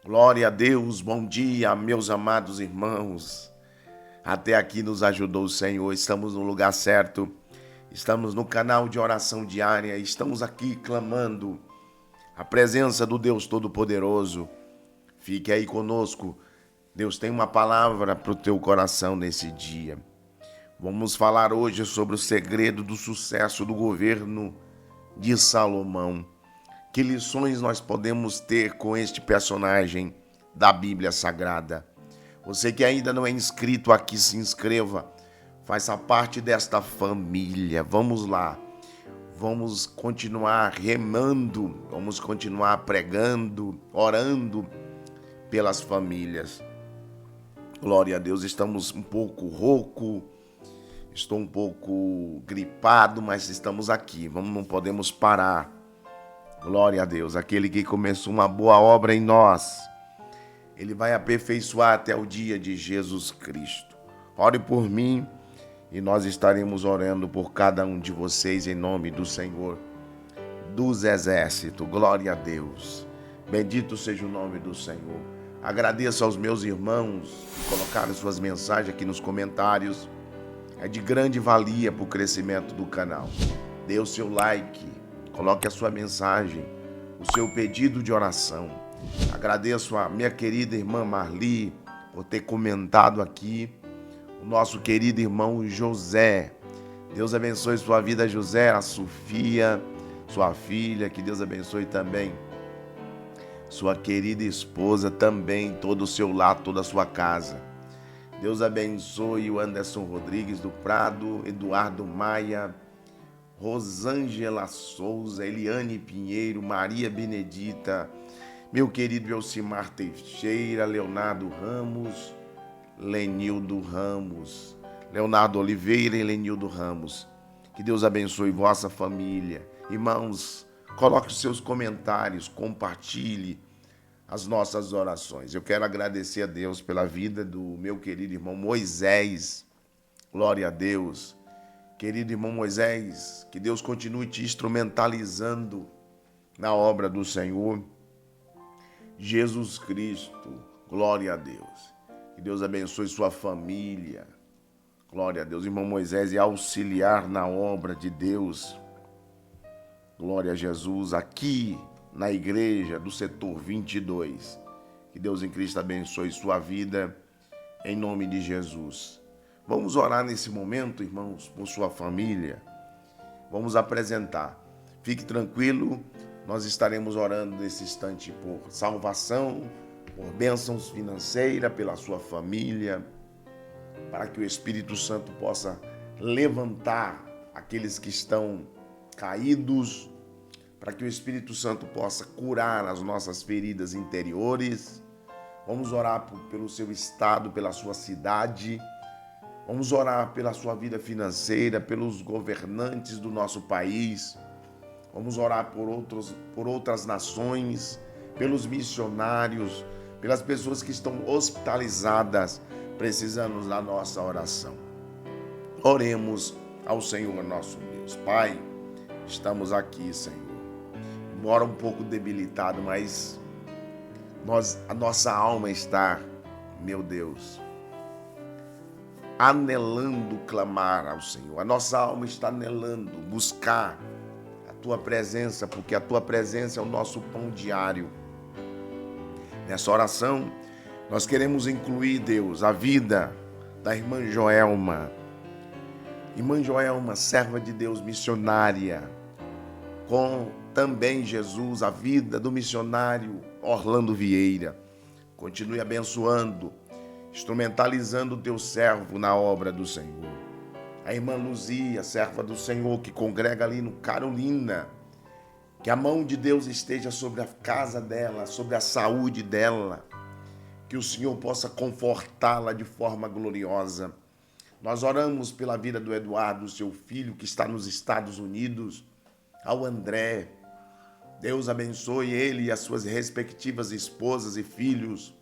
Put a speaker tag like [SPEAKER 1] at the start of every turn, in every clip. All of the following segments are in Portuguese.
[SPEAKER 1] Glória a Deus, bom dia, meus amados irmãos. Até aqui nos ajudou o Senhor, estamos no lugar certo, estamos no canal de oração diária, estamos aqui clamando a presença do Deus Todo-Poderoso. Fique aí conosco, Deus tem uma palavra para o teu coração nesse dia. Vamos falar hoje sobre o segredo do sucesso do governo de Salomão. Que lições nós podemos ter com este personagem da Bíblia Sagrada? Você que ainda não é inscrito aqui, se inscreva. Faça parte desta família. Vamos lá. Vamos continuar remando. Vamos continuar pregando, orando pelas famílias. Glória a Deus. Estamos um pouco rouco. Estou um pouco gripado, mas estamos aqui. Não podemos parar. Glória a Deus, aquele que começou uma boa obra em nós, Ele vai aperfeiçoar até o dia de Jesus Cristo. Ore por mim e nós estaremos orando por cada um de vocês em nome do Senhor dos Exércitos. Glória a Deus. Bendito seja o nome do Senhor. Agradeço aos meus irmãos que colocaram suas mensagens aqui nos comentários. É de grande valia para o crescimento do canal. Dê o seu like. Coloque a sua mensagem, o seu pedido de oração. Agradeço a minha querida irmã Marli por ter comentado aqui. O nosso querido irmão José. Deus abençoe sua vida, José, a Sofia, sua filha. Que Deus abençoe também sua querida esposa, também todo o seu lar, toda a sua casa. Deus abençoe o Anderson Rodrigues do Prado, Eduardo Maia, Rosângela Souza, Eliane Pinheiro, Maria Benedita, meu querido Elcimar Teixeira, Leonardo Ramos, Lenildo Ramos, Leonardo Oliveira e Lenildo Ramos. Que Deus abençoe vossa família. Irmãos, coloque os seus comentários, compartilhe as nossas orações. Eu quero agradecer a Deus pela vida do meu querido irmão Moisés. Glória a Deus. Querido irmão Moisés, que Deus continue te instrumentalizando na obra do Senhor Jesus Cristo. Glória a Deus. Que Deus abençoe sua família. Glória a Deus. Irmão Moisés é auxiliar na obra de Deus. Glória a Jesus. Aqui na igreja do setor 22. Que Deus em Cristo abençoe sua vida em nome de Jesus. Vamos orar nesse momento, irmãos, por sua família. Vamos apresentar. Fique tranquilo, nós estaremos orando nesse instante por salvação, por bênçãos financeiras, pela sua família, para que o Espírito Santo possa levantar aqueles que estão caídos, para que o Espírito Santo possa curar as nossas feridas interiores. Vamos orar pelo seu estado, pela sua cidade. Vamos orar pela sua vida financeira, pelos governantes do nosso país. Vamos orar por outras nações, pelos missionários, pelas pessoas que estão hospitalizadas, precisando da nossa oração. Oremos ao Senhor nosso Deus. Pai, estamos aqui, Senhor. Embora um pouco debilitado, mas a nossa alma está, meu Deus, anelando clamar ao Senhor. A nossa alma está anelando buscar a Tua presença, porque a Tua presença é o nosso pão diário. Nessa oração, nós queremos incluir, Deus, a vida da irmã Joelma. Irmã Joelma, serva de Deus, missionária. Com também, Jesus, a vida do missionário Orlando Vieira. Continue abençoando, instrumentalizando o teu servo na obra do Senhor. A irmã Luzia, serva do Senhor, que congrega ali no Carolina. Que a mão de Deus esteja sobre a casa dela, sobre a saúde dela. Que o Senhor possa confortá-la de forma gloriosa. Nós oramos pela vida do Eduardo, seu filho, que está nos Estados Unidos. Ao André. Deus abençoe ele e as suas respectivas esposas e filhos.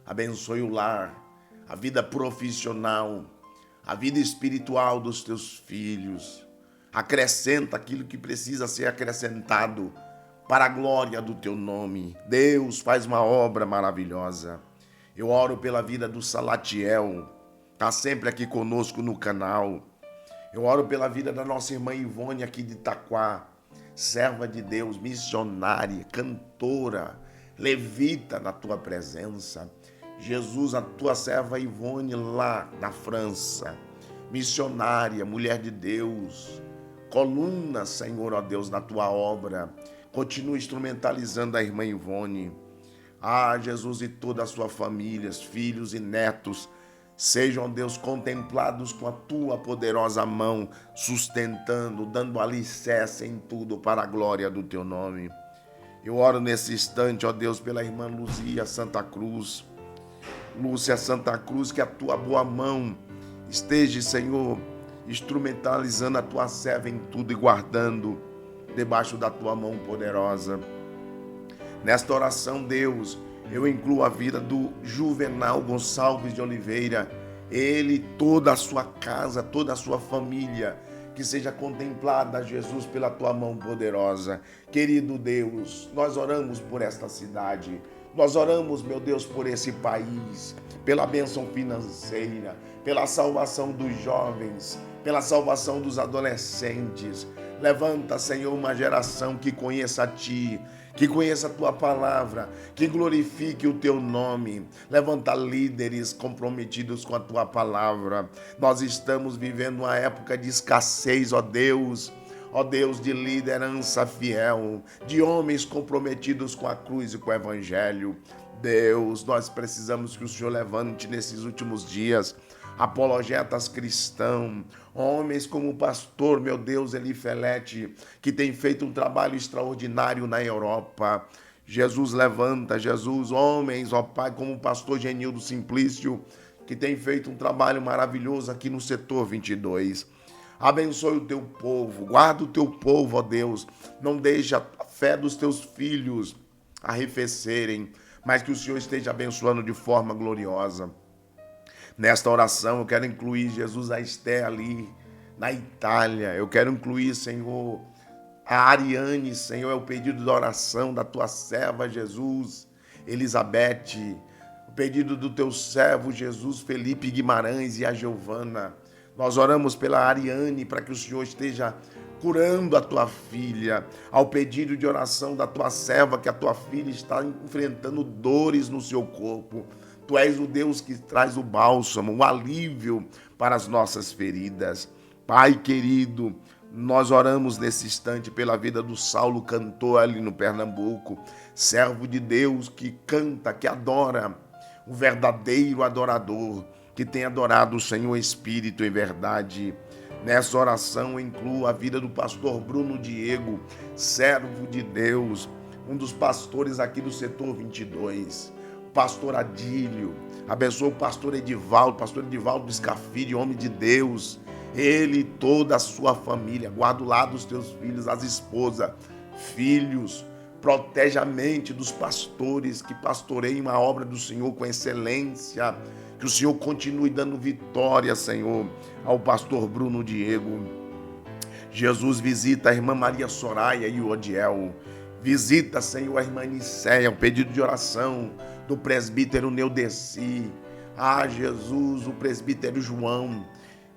[SPEAKER 1] Abençoe o lar, a vida profissional, a vida espiritual dos teus filhos. Acrescenta aquilo que precisa ser acrescentado para a glória do teu nome. Deus, faz uma obra maravilhosa. Eu oro pela vida do Salatiel, está sempre aqui conosco no canal. Eu oro pela vida da nossa irmã Ivone aqui de Itaquá, serva de Deus, missionária, cantora, levita na tua presença. Jesus, a tua serva Ivone lá na França, missionária, mulher de Deus, coluna, Senhor, ó Deus, na tua obra. Continua instrumentalizando a irmã Ivone. Ah, Jesus, e toda a sua família, filhos e netos, sejam, Deus, contemplados com a tua poderosa mão, sustentando, dando alicerce em tudo para a glória do teu nome. Eu oro nesse instante, ó Deus, pela irmã Luzia Santa Cruz. Lúcia Santa Cruz, que a tua boa mão esteja, Senhor, instrumentalizando a tua serva em tudo e guardando debaixo da tua mão poderosa. Nesta oração, Deus, eu incluo a vida do Juvenal Gonçalves de Oliveira, ele, toda a sua casa, toda a sua família, que seja contemplada, Jesus, pela tua mão poderosa. Querido Deus, nós oramos por esta cidade, nós oramos, meu Deus, por esse país, pela bênção financeira, pela salvação dos jovens, pela salvação dos adolescentes. Levanta, Senhor, uma geração que conheça a Ti, que conheça a Tua palavra, que glorifique o Teu nome. Levanta líderes comprometidos com a Tua palavra. Nós estamos vivendo uma época de escassez, ó Deus, de liderança fiel, de homens comprometidos com a cruz e com o Evangelho. Deus, nós precisamos que o Senhor levante nesses últimos dias apologetas cristãos, homens como o pastor, meu Deus, Elifelete, que tem feito um trabalho extraordinário na Europa. Jesus, levanta, Jesus, homens, ó Pai, como o pastor Genildo Simplício, que tem feito um trabalho maravilhoso aqui no setor 22. Abençoe o teu povo, guarda o teu povo, ó Deus, não deixe a fé dos teus filhos arrefecerem, mas que o Senhor esteja abençoando de forma gloriosa. Nesta oração eu quero incluir, Jesus, a Esté ali na Itália. Eu quero incluir, Senhor, a Ariane, Senhor, é o pedido de oração da tua serva, Jesus, Elizabeth, o pedido do teu servo, Jesus, Felipe Guimarães e a Giovana. Nós oramos pela Ariane para que o Senhor esteja curando a tua filha, ao pedido de oração da tua serva, que a tua filha está enfrentando dores no seu corpo. Tu és o Deus que traz o bálsamo, o alívio para as nossas feridas. Pai querido, nós oramos nesse instante pela vida do Saulo, cantor ali no Pernambuco, servo de Deus que canta, que adora, um verdadeiro adorador, que tem adorado o Senhor Espírito em verdade. Nessa oração eu incluo a vida do pastor Bruno Diego, servo de Deus, um dos pastores aqui do setor 22. Pastor Adílio, abençoa o pastor Edivaldo Escafide, homem de Deus, ele e toda a sua família, guarda o lado dos teus filhos, as esposas, filhos, protege a mente dos pastores que pastoreiam a obra do Senhor com excelência, que o Senhor continue dando vitória, Senhor, ao pastor Bruno Diego. Jesus, visita a irmã Maria Soraya e o Odiel, visita, Senhor, a irmã Nicéia, o pedido de oração do presbítero Neudeci. Ah, Jesus, o presbítero João,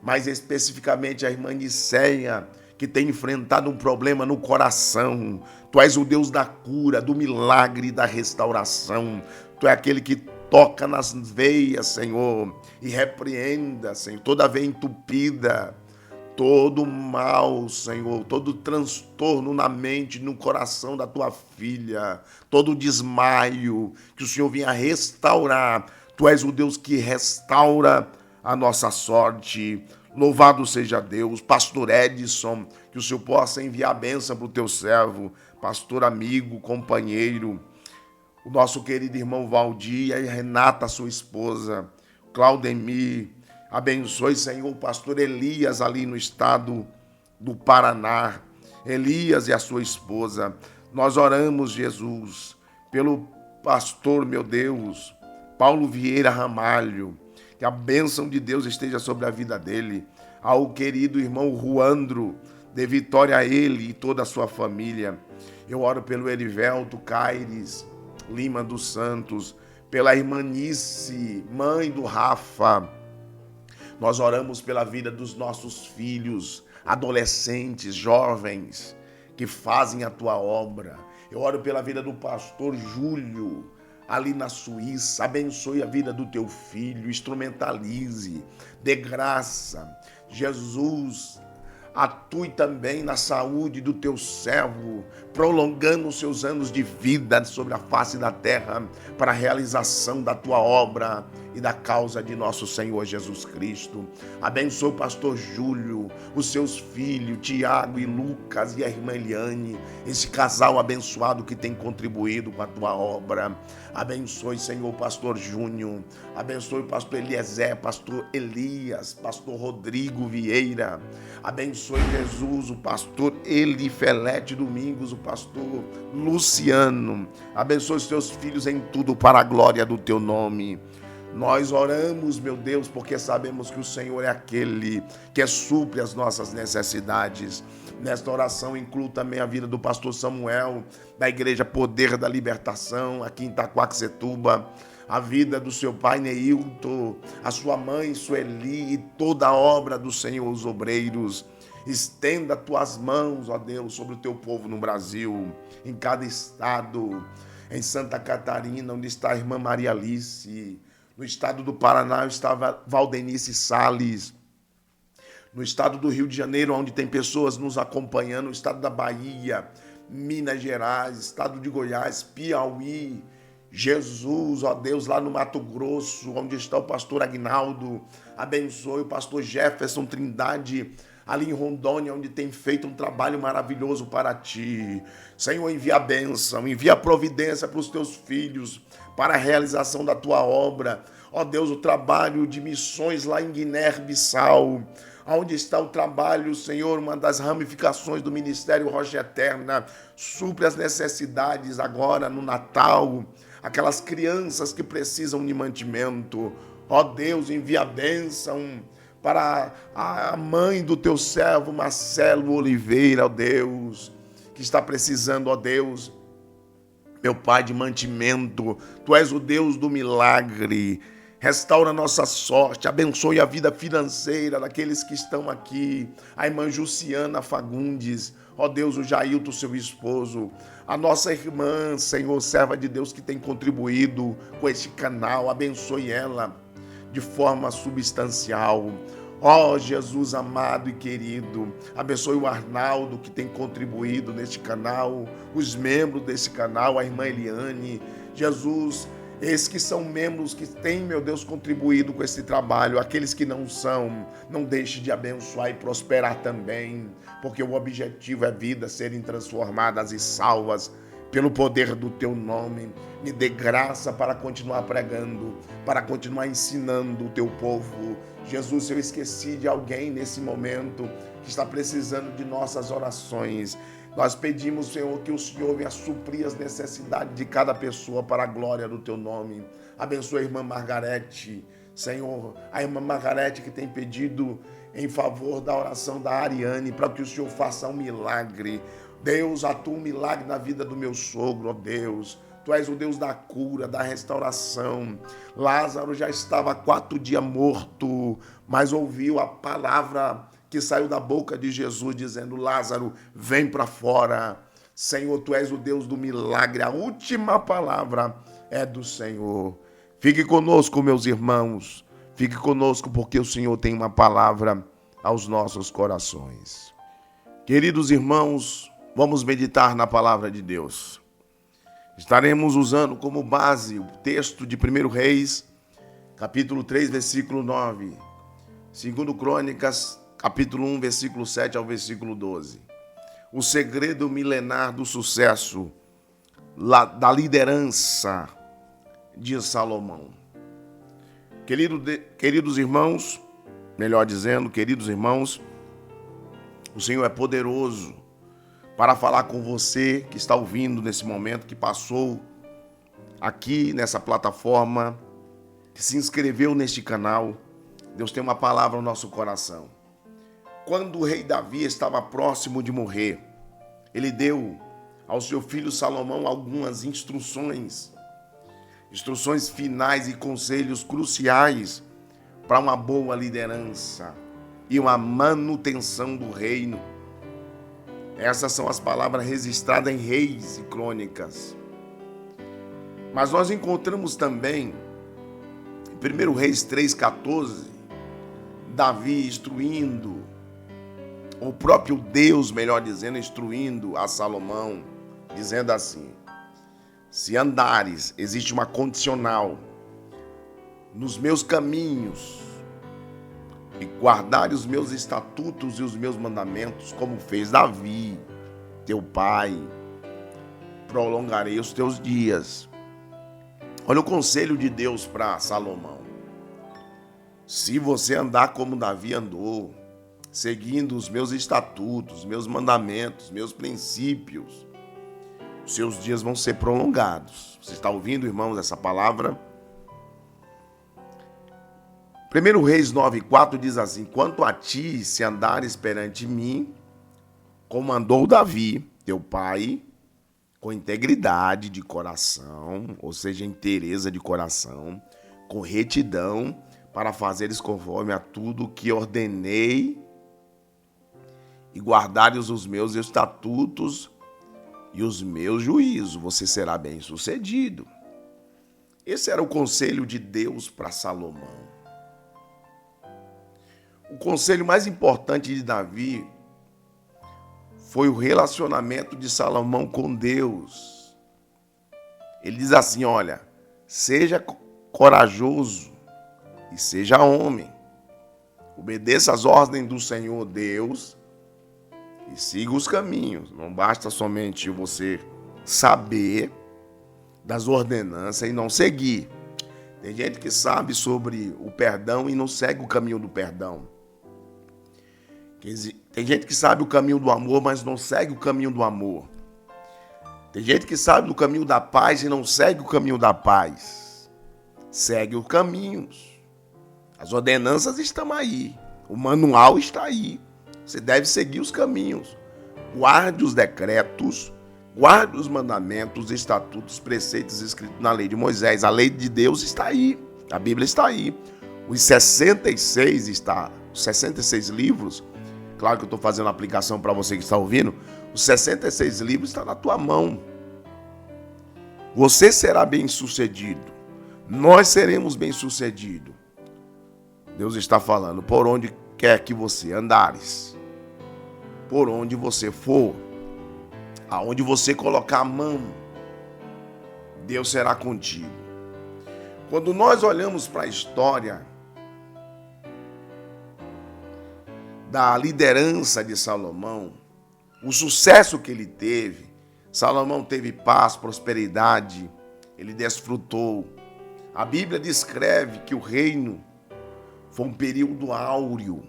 [SPEAKER 1] mais especificamente a irmã Nicéia, que tem enfrentado um problema no coração. Tu és o Deus da cura, do milagre e da restauração. Tu é aquele que toca nas veias, Senhor, e repreenda, Senhor, toda veia entupida, todo mal, Senhor, todo transtorno na mente, no coração da tua filha, todo desmaio, que o Senhor venha restaurar. Tu és o Deus que restaura a nossa sorte. Louvado seja Deus. Pastor Edson, que o Senhor possa enviar a bênção para o teu servo, pastor amigo, companheiro, o nosso querido irmão Valdir e Renata, sua esposa, Claudemir. Abençoe, Senhor, o pastor Elias ali no estado do Paraná, Elias e a sua esposa. Nós oramos, Jesus, pelo pastor, meu Deus, Paulo Vieira Ramalho, que a bênção de Deus esteja sobre a vida dele. Ao querido irmão Ruandro, Dê vitória a ele e toda a sua família. Eu oro pelo Erivelto Caires Lima dos Santos, pela irmanice, mãe do Rafa. Nós oramos pela vida dos nossos filhos, adolescentes, jovens, que fazem a tua obra. Eu oro pela vida do pastor Júlio, ali na Suíça. Abençoe a vida do teu filho, instrumentalize, dê graça. Jesus, atue também na saúde do teu servo, prolongando os seus anos de vida sobre a face da terra para a realização da tua obra e da causa de nosso Senhor Jesus Cristo. Abençoe o pastor Júlio, os seus filhos, Tiago e Lucas e a irmã Eliane, esse casal abençoado que tem contribuído com a tua obra. Abençoe, Senhor, o pastor Júnior, abençoe o pastor Eliezer, pastor Elias, pastor Rodrigo Vieira, abençoe, Jesus, o pastor Elifelete Domingos, o pastor Luciano, abençoe os teus filhos em tudo para a glória do teu nome. Nós oramos, meu Deus, porque sabemos que o Senhor é aquele que supre as nossas necessidades. Nesta oração incluo também a vida do pastor Samuel, da Igreja Poder da Libertação, aqui em Itaquaquecetuba, a vida do seu pai Neilton, a sua mãe Sueli e toda a obra do Senhor, os obreiros. Estenda tuas mãos, ó Deus, sobre o teu povo no Brasil, em cada estado, em Santa Catarina, onde está a irmã Maria Alice. No estado do Paraná estava Valdenice Salles. No estado do Rio de Janeiro, onde tem pessoas nos acompanhando, no estado da Bahia, Minas Gerais, estado de Goiás, Piauí, Jesus, ó Deus, lá no Mato Grosso, onde está o pastor Agnaldo. Abençoe o pastor Jefferson Trindade, ali em Rondônia, onde tem feito um trabalho maravilhoso para ti. Senhor, envia a bênção, envia a providência para os teus filhos, para a realização da tua obra. Ó Deus, o trabalho de missões lá em Guiné-Bissau, onde está o trabalho, Senhor, uma das ramificações do Ministério Rocha Eterna, supre as necessidades agora no Natal, aquelas crianças que precisam de mantimento. Ó Deus, envia a bênção para a mãe do teu servo Marcelo Oliveira, ó Deus, que está precisando, ó Deus, meu Pai, de mantimento. Tu és o Deus do milagre. Restaura a nossa sorte, abençoe a vida financeira daqueles que estão aqui. A irmã Juciana Fagundes, ó Deus, o Jailton, seu esposo. A nossa irmã, Senhor, serva de Deus, que tem contribuído com este canal. Abençoe ela de forma substancial. Ó Jesus amado e querido, abençoe o Arnaldo, que tem contribuído neste canal, os membros desse canal, a irmã Eliane. Jesus, esses que são membros que têm, meu Deus, contribuído com esse trabalho, aqueles que não são, não deixe de abençoar e prosperar também, porque o objetivo é vidas serem transformadas e salvas pelo poder do teu nome. Me dê graça para continuar pregando, para continuar ensinando o teu povo. Jesus, se eu esqueci de alguém nesse momento que está precisando de nossas orações, nós pedimos, Senhor, que o Senhor venha suprir as necessidades de cada pessoa para a glória do teu nome. Abençoa a irmã Margarete, Senhor, a irmã Margarete que tem pedido em favor da oração da Ariane, para que o Senhor faça um milagre. Deus, atua um milagre na vida do meu sogro, ó Deus. Tu és o Deus da cura, da restauração. Lázaro já estava há 4 dias morto, mas ouviu a palavra que saiu da boca de Jesus, dizendo: Lázaro, vem para fora. Senhor, tu és o Deus do milagre. A última palavra é do Senhor. Fique conosco, meus irmãos. Fique conosco, porque o Senhor tem uma palavra aos nossos corações. Queridos irmãos, vamos meditar na palavra de Deus. Estaremos usando como base o texto de 1 Reis, capítulo 3, versículo 9. 2 Crônicas, capítulo 1, versículo 7 ao versículo 12. O segredo milenar do sucesso, da liderança de Salomão. Queridos irmãos, melhor dizendo, queridos irmãos, o Senhor é poderoso para falar com você que está ouvindo nesse momento, que passou aqui nessa plataforma, que se inscreveu neste canal. Deus tem uma palavra no nosso coração. quando o rei Davi estava próximo de morrer, ele deu ao seu filho Salomão algumas instruções finais e conselhos cruciais para uma boa liderança e uma manutenção do reino. Essas são as palavras registradas em Reis e Crônicas. Mas nós encontramos também, em 1 Reis 3,14, Davi instruindo, o próprio Deus, melhor dizendo, instruindo a Salomão, dizendo assim: se andares, existe uma condicional, nos meus caminhos, e guardares os meus estatutos e os meus mandamentos, como fez Davi, teu pai, prolongarei os teus dias. Olha o conselho de Deus para Salomão. Se você andar como Davi andou, seguindo os meus estatutos, meus mandamentos, meus princípios, os seus dias vão ser prolongados. Você está ouvindo, irmãos, essa palavra? 1 Reis 9,4 diz assim: quanto a ti, se andares perante mim, como andou Davi, teu pai, com integridade de coração, ou seja, inteireza de coração, com retidão, para fazeres conforme a tudo que ordenei, e guardares os meus estatutos e os meus juízos, você será bem-sucedido. Esse era o conselho de Deus para Salomão. O conselho mais importante de Davi foi o relacionamento de Salomão com Deus. Ele diz assim: olha, seja corajoso e seja homem. Obedeça às ordens do Senhor Deus e siga os caminhos. Não basta somente você saber das ordenanças e não seguir. Tem gente que sabe sobre o perdão e não segue o caminho do perdão. Tem gente que sabe o caminho do amor, mas não segue o caminho do amor. Tem gente que sabe do caminho da paz e não segue o caminho da paz. Segue os caminhos. As ordenanças estão aí. O manual está aí. Você deve seguir os caminhos. Guarde os decretos, guarde os mandamentos, os estatutos, preceitos escritos na lei de Moisés. A lei de Deus está aí. A Bíblia está aí. Os 66 livros. Claro que eu estou fazendo a aplicação para você que está ouvindo. Os 66 livros estão na tua mão. Você será bem-sucedido. Nós seremos bem-sucedidos. Deus está falando: por onde quer que você andares, por onde você for, aonde você colocar a mão, Deus será contigo. Quando nós olhamos para a história da liderança de Salomão, o sucesso que ele teve, Salomão teve paz, prosperidade, ele desfrutou. A Bíblia descreve que o reino foi um período áureo,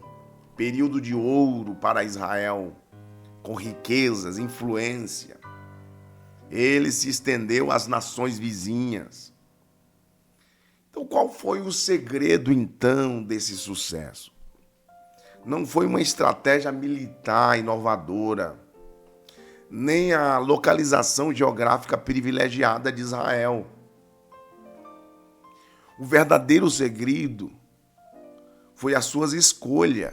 [SPEAKER 1] período de ouro para Israel, com riquezas, influência. Ele se estendeu às nações vizinhas. Então, qual foi o segredo, então, desse sucesso? Não foi uma estratégia militar inovadora, nem a localização geográfica privilegiada de Israel. O verdadeiro segredo foi as suas escolhas,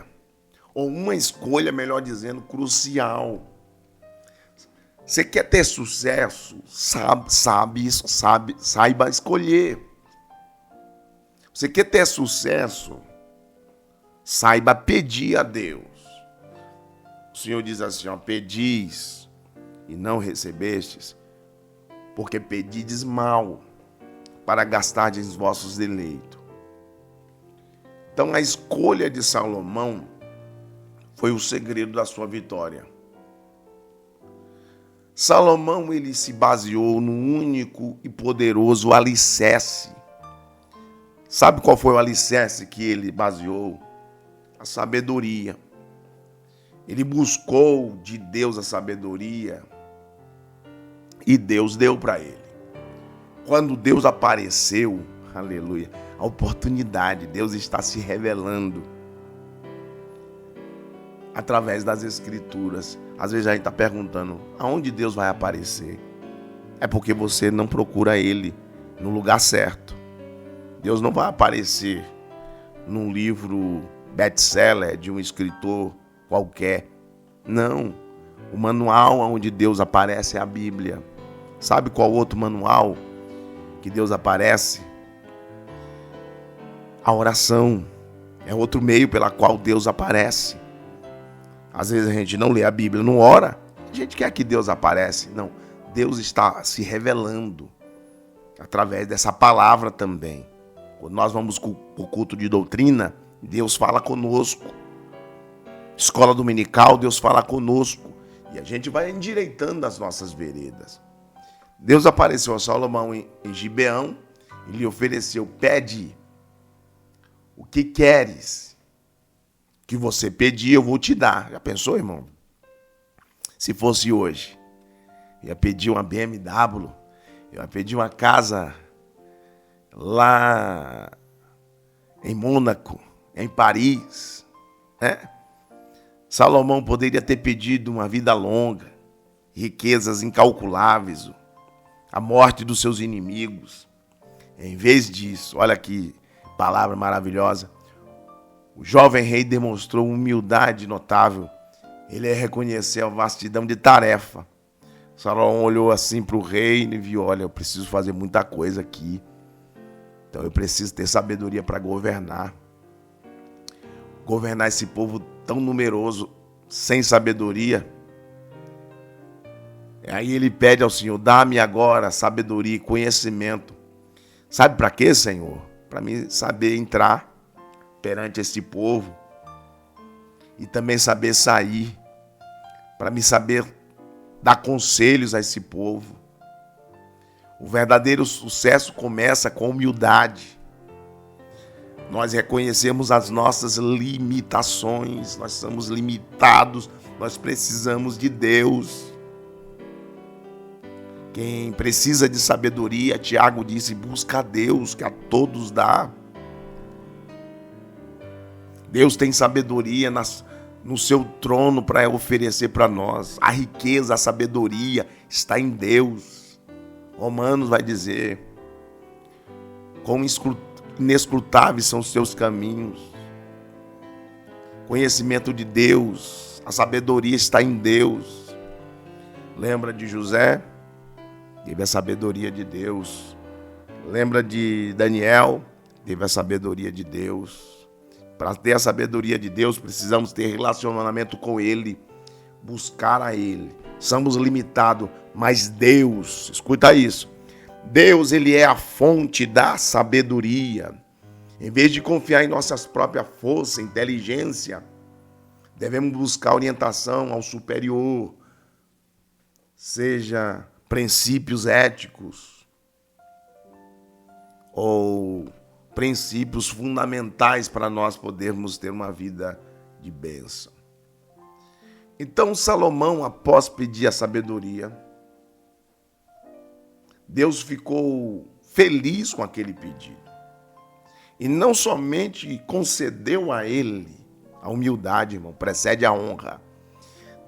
[SPEAKER 1] ou uma escolha, melhor dizendo, crucial. Você quer ter sucesso? Saiba escolher. Você quer ter sucesso? Saiba pedir a Deus. O Senhor diz assim: ó, pedis e não recebestes, porque pedides mal, para gastardes vossos deleitos. Então a escolha de Salomão foi o segredo da sua vitória. Salomão, ele se baseou no único e poderoso alicerce. Sabe qual foi o alicerce que ele baseou? A sabedoria. Ele buscou de Deus a sabedoria e Deus deu para ele. Quando Deus apareceu, aleluia, a oportunidade, Deus está se revelando. através das Escrituras. Às vezes a gente está perguntando, aonde Deus vai aparecer? É porque você não procura Ele no lugar certo. Deus não vai aparecer num livro best-seller de um escritor qualquer. Não. O manual onde Deus aparece é a Bíblia. Sabe qual outro manual que Deus aparece? A oração. É outro meio pela qual Deus aparece. Às vezes a gente não lê a Bíblia, não ora. A gente quer que Deus apareça. Não. Deus está se revelando através dessa palavra também. Quando nós vamos para o culto de doutrina, Deus fala conosco. Escola dominical, Deus fala conosco. E a gente vai endireitando as nossas veredas. Deus apareceu a Salomão em Gibeão e lhe ofereceu: pede o que queres que você pedir, eu vou te dar. Já pensou, irmão? Se fosse hoje, eu ia pedir uma BMW, eu ia pedir uma casa lá em Mônaco, em Paris, né? Salomão poderia ter pedido uma vida longa, riquezas incalculáveis, a morte dos seus inimigos. Em vez disso, olha que palavra maravilhosa, o jovem rei demonstrou humildade notável. Ele reconheceu a vastidão de tarefa. Salomão olhou assim para o rei e viu: olha, eu preciso fazer muita coisa aqui. Então eu preciso ter sabedoria para governar. Governar esse povo tão numeroso, sem sabedoria. Aí ele pede ao Senhor: dá-me agora sabedoria e conhecimento. Sabe para quê, Senhor? Para mim saber entrar perante esse povo e também saber sair. Para mim saber dar conselhos a esse povo. O verdadeiro sucesso começa com humildade. Nós reconhecemos as nossas limitações, nós somos limitados, nós precisamos de Deus. Quem precisa de sabedoria, Tiago disse, busca a Deus, que a todos dá. Deus tem sabedoria no seu trono para oferecer para nós. A riqueza, a sabedoria está em Deus. Romanos vai dizer: quão inescrutáveis são os seus caminhos. Conhecimento de Deus, a sabedoria está em Deus. Lembra de José? Teve a sabedoria de Deus. Lembra de Daniel? Teve a sabedoria de Deus. Para ter a sabedoria de Deus, precisamos ter relacionamento com Ele, buscar a Ele. Somos limitados, mas Deus, escuta isso, Deus, Ele é a fonte da sabedoria. Em vez de confiar em nossas próprias forças, inteligência, devemos buscar orientação ao superior, seja princípios éticos ou princípios fundamentais para nós podermos ter uma vida de bênção. Então Salomão, após pedir a sabedoria, Deus ficou feliz com aquele pedido. E não somente concedeu a ele a humildade, irmão, precede a honra.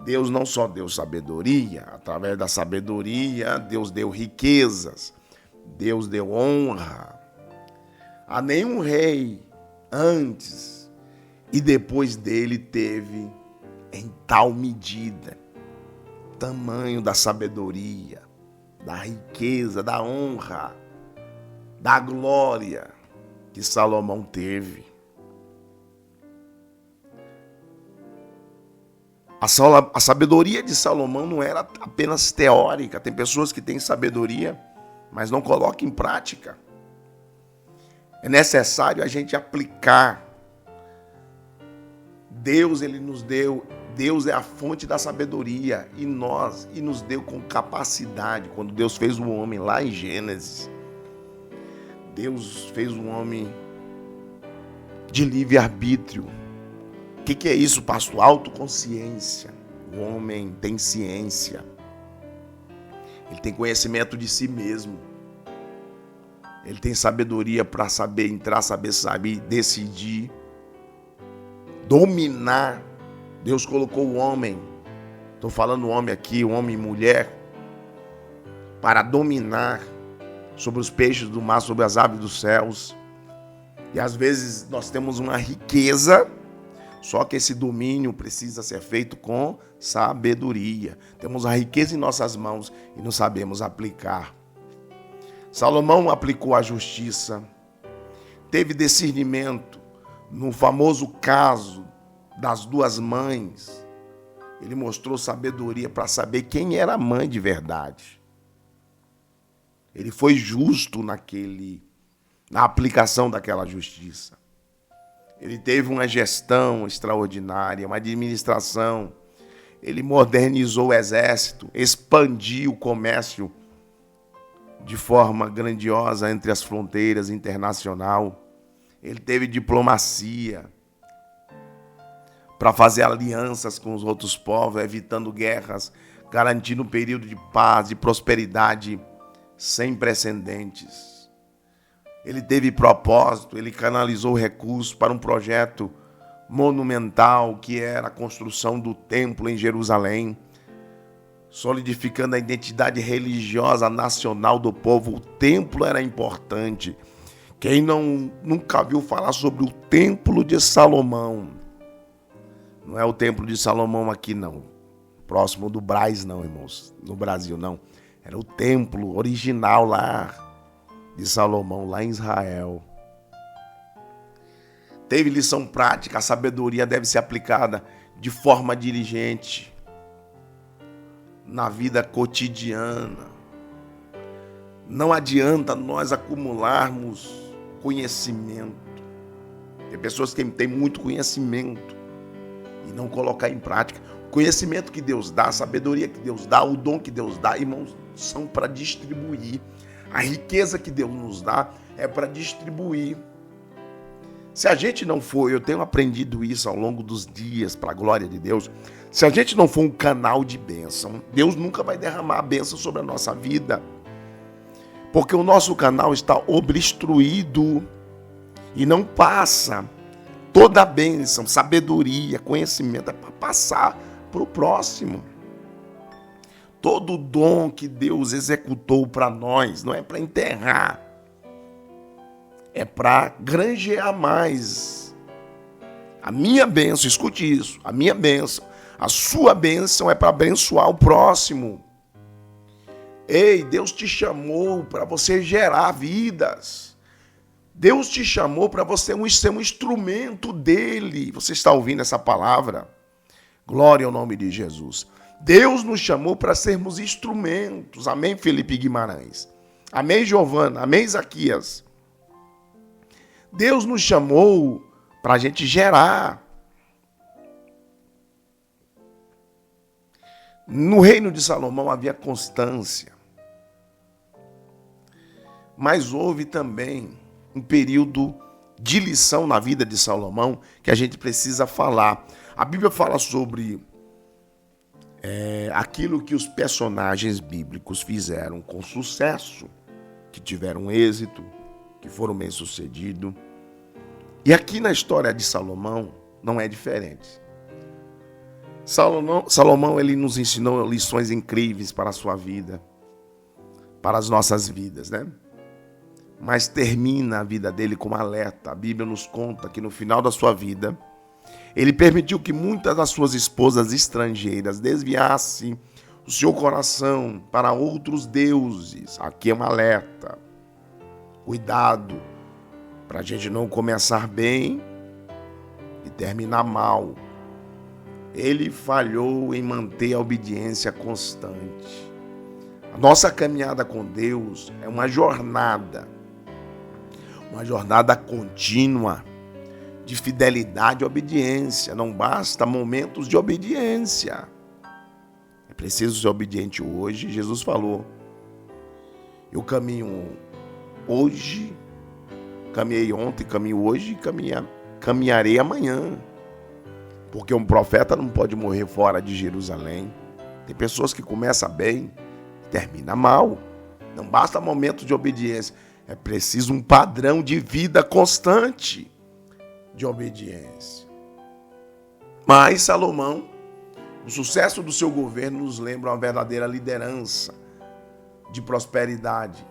[SPEAKER 1] Deus não só deu sabedoria, através da sabedoria, Deus deu riquezas, Deus deu honra. A nenhum rei antes e depois dele teve em tal medida tamanho da sabedoria, da riqueza, da honra, da glória que Salomão teve. A sabedoria de Salomão não era apenas teórica. Tem pessoas que têm sabedoria, mas não colocam em prática. É necessário a gente aplicar. Deus, Ele nos deu, Deus é a fonte da sabedoria e nos deu com capacidade. Quando Deus fez o homem lá em Gênesis, Deus fez o homem de livre-arbítrio. O que é isso, pastor? Autoconsciência. O homem tem ciência. Ele tem conhecimento de si mesmo. Ele tem sabedoria para saber entrar, saber decidir, dominar Deus colocou o homem, estou falando homem aqui, homem e mulher, para dominar sobre os peixes do mar, sobre as aves dos céus. E às vezes nós temos uma riqueza, só que esse domínio precisa ser feito com sabedoria. Temos a riqueza em nossas mãos e não sabemos aplicar. Salomão aplicou a justiça, teve discernimento no famoso caso das duas mães. Ele mostrou sabedoria para saber quem era a mãe de verdade. Ele foi justo na aplicação daquela justiça. Ele teve uma gestão extraordinária, uma administração. Ele modernizou o exército, expandiu o comércio de forma grandiosa entre as fronteiras internacional. Ele teve diplomacia para fazer alianças com os outros povos, evitando guerras, garantindo um período de paz e prosperidade sem precedentes. Ele teve propósito, ele canalizou recursos para um projeto monumental que era a construção do templo em Jerusalém, solidificando a identidade religiosa nacional do povo. O templo era importante. Quem nunca viu falar sobre o Templo de Salomão? Não é o Templo de Salomão aqui, não. Próximo do Brás, não, irmãos. No Brasil, não. Era o templo original lá de Salomão, lá em Israel. Teve lição prática. A sabedoria deve ser aplicada de forma diligente na vida cotidiana. Não adianta nós acumularmos conhecimento. Tem pessoas que têm muito conhecimento e não colocar em prática. O conhecimento que Deus dá, a sabedoria que Deus dá, o dom que Deus dá, irmãos, são para distribuir. A riqueza que Deus nos dá é para distribuir. Se a gente não for, eu tenho aprendido isso ao longo dos dias, para a glória de Deus, se a gente não for um canal de bênção, Deus nunca vai derramar a bênção sobre a nossa vida. Porque o nosso canal está obstruído e não passa. Toda a bênção, sabedoria, conhecimento é para passar para o próximo. Todo o dom que Deus executou para nós não é para enterrar, é para granjear mais. A minha bênção, escute isso, a minha bênção, a sua bênção é para abençoar o próximo. Ei, Deus te chamou para você gerar vidas. Deus te chamou para você ser um instrumento dele. Você está ouvindo essa palavra? Glória ao nome de Jesus. Deus nos chamou para sermos instrumentos. Amém, Felipe Guimarães? Amém, Giovana? Amém, Zaquias? Deus nos chamou para a gente gerar. No reino de Salomão havia constância. Mas houve também um período de lição na vida de Salomão que a gente precisa falar. A Bíblia fala sobre aquilo que os personagens bíblicos fizeram com sucesso, que tiveram êxito, que foram bem-sucedidos. E aqui na história de Salomão não é diferente. Salomão ele nos ensinou lições incríveis para a sua vida, para as nossas vidas, né? Mas termina a vida dele com um alerta. A Bíblia nos conta que no final da sua vida, ele permitiu que muitas das suas esposas estrangeiras desviassem o seu coração para outros deuses. Aqui é um alerta. Cuidado, para a gente não começar bem e terminar mal. Ele falhou em manter a obediência constante. A nossa caminhada com Deus é uma jornada contínua de fidelidade e obediência. Não basta momentos de obediência. É preciso ser obediente hoje. Jesus falou: eu caminho hoje, caminhei ontem, caminho hoje e caminharei amanhã. Porque um profeta não pode morrer fora de Jerusalém. Tem pessoas que começam bem e terminam mal. Não basta momentos de obediência. É preciso um padrão de vida constante de obediência. Mas Salomão, o sucesso do seu governo nos lembra uma verdadeira liderança de prosperidade,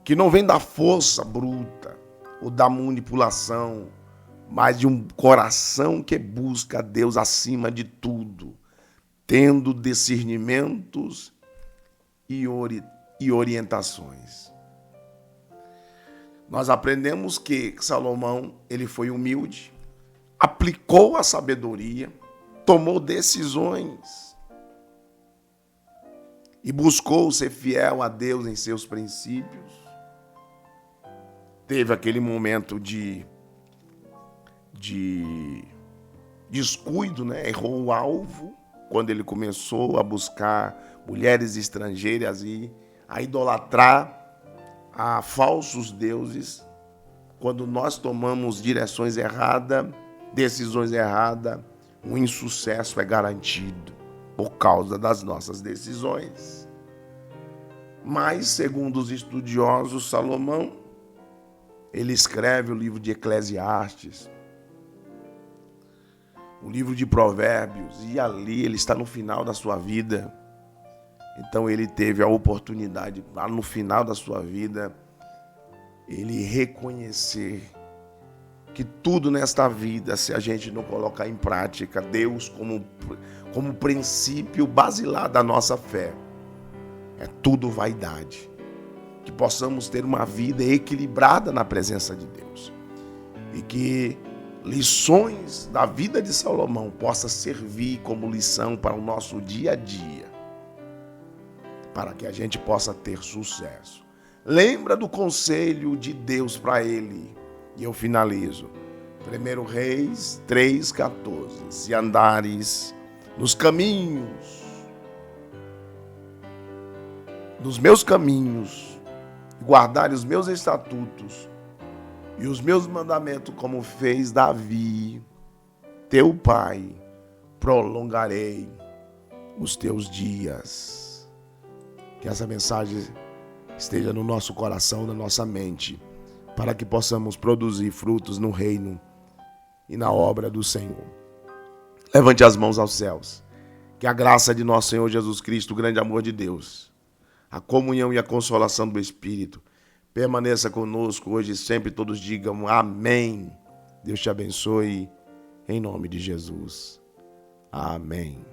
[SPEAKER 1] que não vem da força bruta ou da manipulação, mas de um coração que busca a Deus acima de tudo, tendo discernimentos e orientações. Nós aprendemos que Salomão, ele foi humilde, aplicou a sabedoria, tomou decisões e buscou ser fiel a Deus em seus princípios. Teve aquele momento de descuido, né? Errou o alvo quando ele começou a buscar mulheres estrangeiras e a idolatrar a falsos deuses. Quando nós tomamos direções erradas, decisões erradas, o insucesso é garantido por causa das nossas decisões. Mas, segundo os estudiosos, Salomão, ele escreve o livro de Eclesiastes, o livro de Provérbios, e ali ele está no final da sua vida. Então ele teve a oportunidade, lá no final da sua vida, ele reconhecer que tudo nesta vida, se a gente não colocar em prática Deus como princípio basilar da nossa fé, é tudo vaidade. Que possamos ter uma vida equilibrada na presença de Deus. E que lições da vida de Salomão possam servir como lição para o nosso dia a dia, para que a gente possa ter sucesso. Lembra do conselho de Deus para ele. E eu finalizo. 1 Reis 3,14. Se andares nos caminhos, nos meus caminhos, guardares os meus estatutos e os meus mandamentos, como fez Davi, teu pai, prolongarei os teus dias. Que essa mensagem esteja no nosso coração, na nossa mente, para que possamos produzir frutos no reino e na obra do Senhor. Levante as mãos aos céus. Que a graça de nosso Senhor Jesus Cristo, o grande amor de Deus, a comunhão e a consolação do Espírito permaneça conosco hoje e sempre. Todos digam amém. Deus te abençoe, em nome de Jesus. Amém.